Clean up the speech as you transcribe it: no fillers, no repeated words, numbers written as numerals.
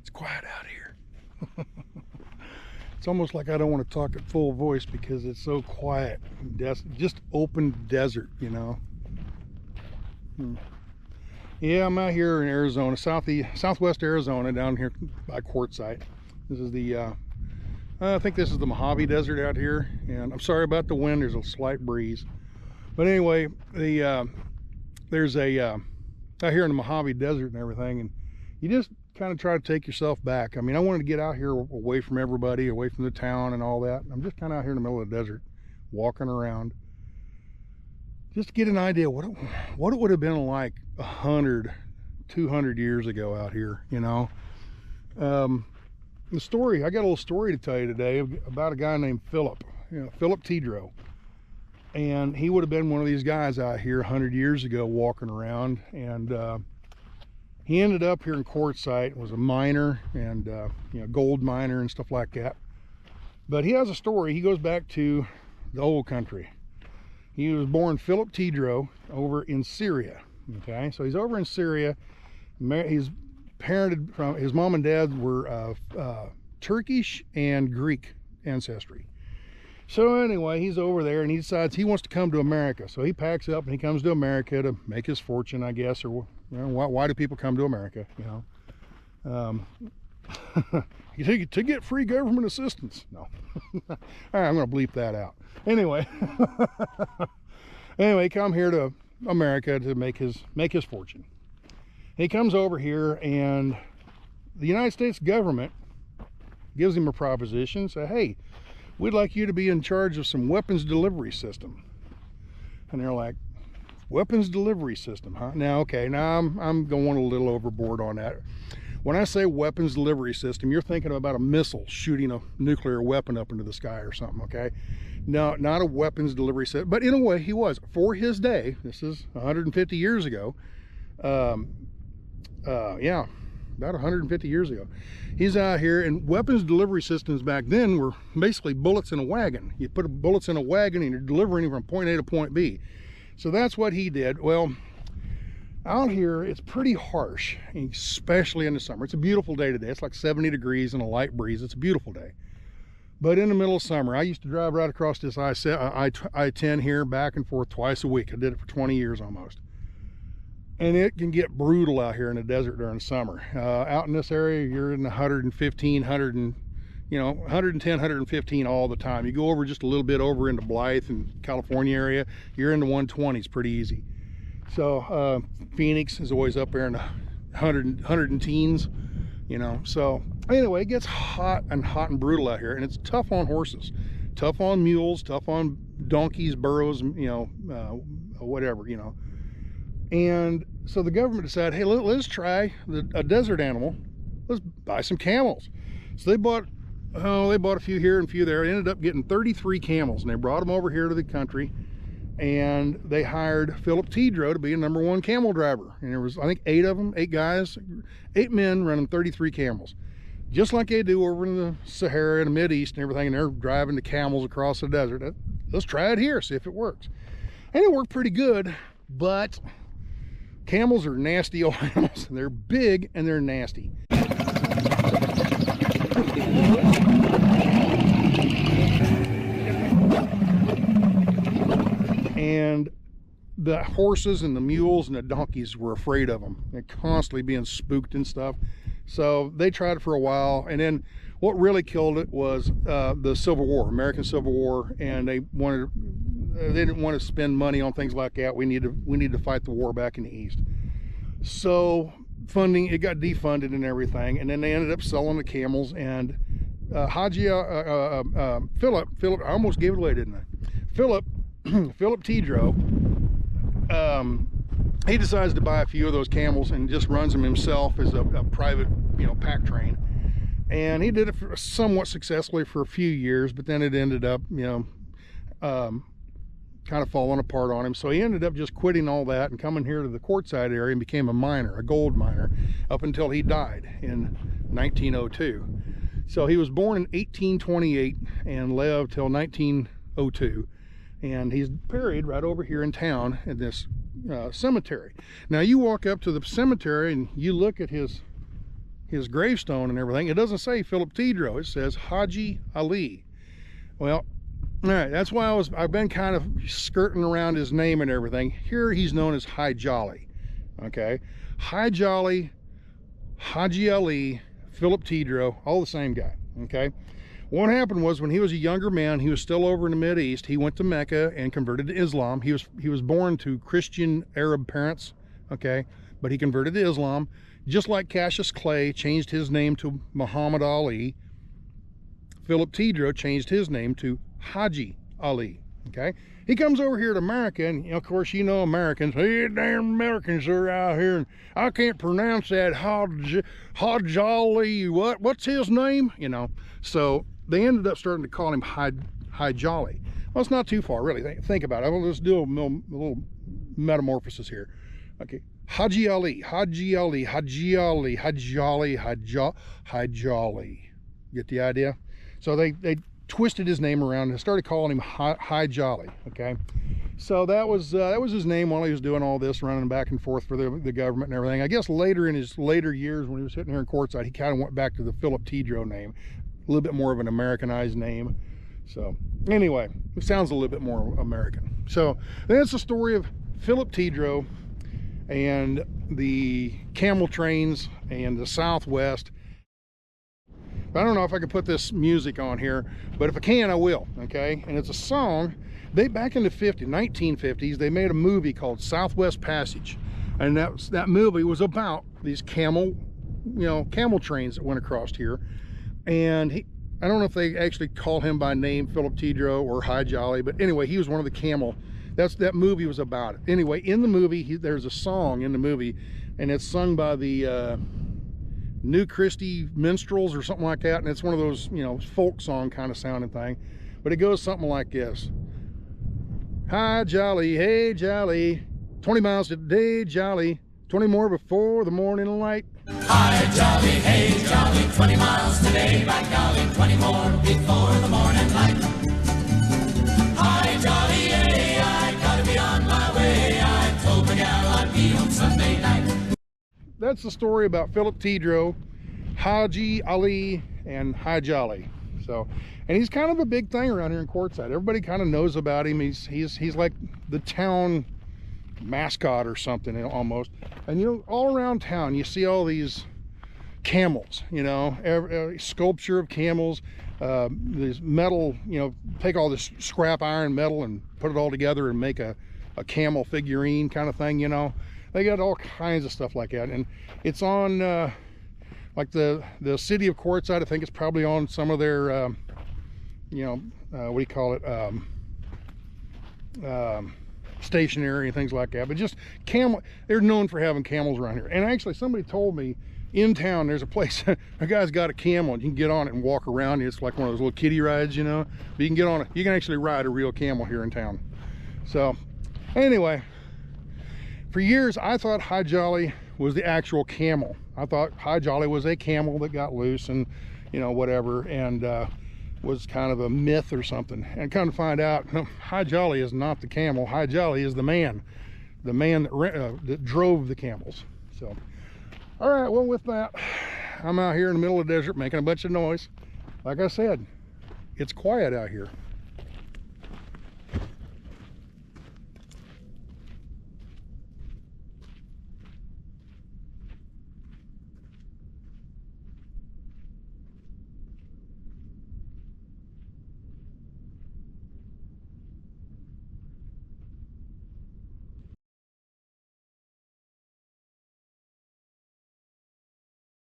It's quiet out here. It's almost like I don't want to talk at full voice because it's so quiet. Just open desert, you know. Yeah, I'm out here in Arizona, southwest Arizona, down here by Quartzsite. This is the, I think this is the Mojave Desert out here. And I'm sorry about the wind, there's a slight breeze. But anyway, there's a, out here in the Mojave Desert and everything, and you just kind of try to take yourself back. I mean, I wanted to get out here away from everybody, away from the town and all that. I'm just kind of out here in the middle of the desert, walking around, just to get an idea what it would have been like 100, 200 years ago out here, you know. The story, I got a little story to tell you today about a guy named Philip, Philip Tedro. And he would have been one of these guys out here 100 years ago walking around, and he ended up here in Quartzsite, was a miner, and gold miner and stuff like that. But he has a story. He goes back to the old country. He was born Philip Tedro over in Syria. Okay, so he's over in Syria. He's parented from, his mom and dad were Turkish and Greek ancestry. So anyway, he's over there and he decides he wants to come to America. So he packs up and he comes to America to make his fortune, I guess, or why do people come to America, you know? To get free government assistance. No. All right, I'm going to bleep that out. Anyway, come here to America to make his fortune. He comes over here, and the United States government gives him a proposition. Say, hey, we'd like you to be in charge of some weapons delivery system. And they're like, weapons delivery system, huh? Now, okay, now I'm going a little overboard on that. When I say weapons delivery system, you're thinking about a missile shooting a nuclear weapon up into the sky or something, okay? No, not a weapons delivery system, but in a way he was. For his day, this is 150 years ago, yeah, about 150 years ago. He's out here, and weapons delivery systems back then were basically bullets in a wagon. You put bullets in a wagon and you're delivering from point A to point B. So that's what he did. Well, out here, it's pretty harsh, especially in the summer. It's a beautiful day today. It's like 70 degrees and a light breeze. It's a beautiful day. But in the middle of summer, I used to drive right across this I-10 here back and forth twice a week. I did it for 20 years almost. And it can get brutal out here in the desert during the summer. Out in this area, you're in the 110, 115 all the time. You go over just a little bit over into Blythe and California area, you're in the 120s pretty easy. So Phoenix is always up there in the 100 teens, you know. So anyway, it gets hot and brutal out here, and it's tough on horses, tough on mules, tough on donkeys, burros, you know, whatever, you know. And so the government decided, hey, let's try a desert animal. Let's buy some camels. So they bought a few here and a few there. They ended up getting 33 camels, and they brought them over here to the country, and they hired Philip Tedro to be a #1 camel driver. And there was, I think, 8 of them, 8 guys, 8 men running 33 camels, just like they do over in the Sahara and the Mideast and everything. And they're driving the camels across the desert. Let's try it here, see if it works. And it worked pretty good, but camels are nasty old animals. They're big and they're nasty. And the horses and the mules and the donkeys were afraid of them. They're constantly being spooked and stuff. So they tried it for a while, and then what really killed it was the Civil War, American Civil War, and they didn't want to spend money on things like that. We need to fight the war back in the East. So funding, it got defunded and everything, and then they ended up selling the camels. And Philip, I almost gave it away, didn't I? Philip Tedro, he decides to buy a few of those camels and just runs them himself as a private, pack train. And he did it somewhat successfully for a few years, but then it ended up, kind of falling apart on him. So he ended up just quitting all that and coming here to the Quartzsite area and became a miner, a gold miner, up until he died in 1902. So he was born in 1828 and lived till 1902. And he's buried right over here in town in this cemetery. Now you walk up to the cemetery and you look at his his gravestone and everything, it doesn't say Philip Tedro, it says Haji Ali. Well, all right, that's why I've been kind of skirting around his name and everything. Here he's known as Haji Ali. Okay, Haji Ali, Haji Ali, Philip Tedro, all the same guy. Okay, what happened was when he was a younger man, he was still over in the Mid East. He went to Mecca and converted to Islam. He was born to Christian Arab parents. Okay, but he converted to Islam, just like Cassius Clay changed his name to Muhammad Ali. Philip Tedro changed his name to Haji Ali. Okay, he comes over here to America, and of course, you know, Americans, hey, damn Americans are out here, and I can't pronounce that Haji Ali, what's his name, you know. So they ended up starting to call him Haji Ali. Well, it's not too far, really. Think about it. Let's do a little metamorphosis here. Okay, Haji Ali, Haji Ali, Haji Ali, Haji Ali, Haji Ali. Get the idea? So they twisted his name around and started calling him Haji Ali. Okay, so that was his name while he was doing all this, running back and forth for the government and everything. I guess later in his later years, when he was sitting here in courtside, he kind of went back to the Philip Tedro name, a little bit more of an Americanized name. So anyway, it sounds a little bit more American. So that's the story of Philip Tedro and the camel trains and the Southwest. I don't know if I can put this music on here, but if I can, I will. Okay, and it's a song. They, back in the 1950s, they made a movie called Southwest Passage, and that movie was about these camel trains that went across here. And I don't know if they actually call him by name, Philip Tedro or Haji Ali, but anyway, he was one of the camel. That movie was about it. Anyway, in the movie, there's a song in the movie, and it's sung by the New Christie Minstrels or something like that, and it's one of those, you know, folk song kind of sounding thing, but it goes something like this: hi jolly, hey jolly, 20 miles today jolly, 20 more before the morning light. Hi jolly, hey jolly, 20 miles today, by golly, 20 more before the morning light. Hi jolly, hey, I gotta be on my way, I told the gal I'd be on Sunday night. That's the story about Philip Tedro, Haji Ali, and Haji Ali. So, and he's kind of a big thing around here in Quartzsite. Everybody kind of knows about him. He's like the town mascot or something, almost. And you know, all around town you see all these camels, you know, every sculpture of camels, this metal, you know, take all this scrap iron metal and put it all together and make a camel figurine kind of thing, you know. They got all kinds of stuff like that, and it's on like the city of Quartzsite. I think it's probably on some of their you know, what do you call it, stationery and things like that. But just camel, they're known for having camels around here. And actually, somebody told me in town there's a place a guy's got a camel, and you can get on it and walk around. It's like one of those little kiddie rides, you know. But you can get on it, you can actually ride a real camel here in town. So anyway, for years I thought Haji Ali was the actual camel. I thought Haji Ali was a camel that got loose and, you know, whatever, and was kind of a myth or something. And come to find out, no, Haji Ali is not the camel. Haji Ali is the man that drove the camels. So, all right, well, with that, I'm out here in the middle of the desert making a bunch of noise. Like I said, it's quiet out here.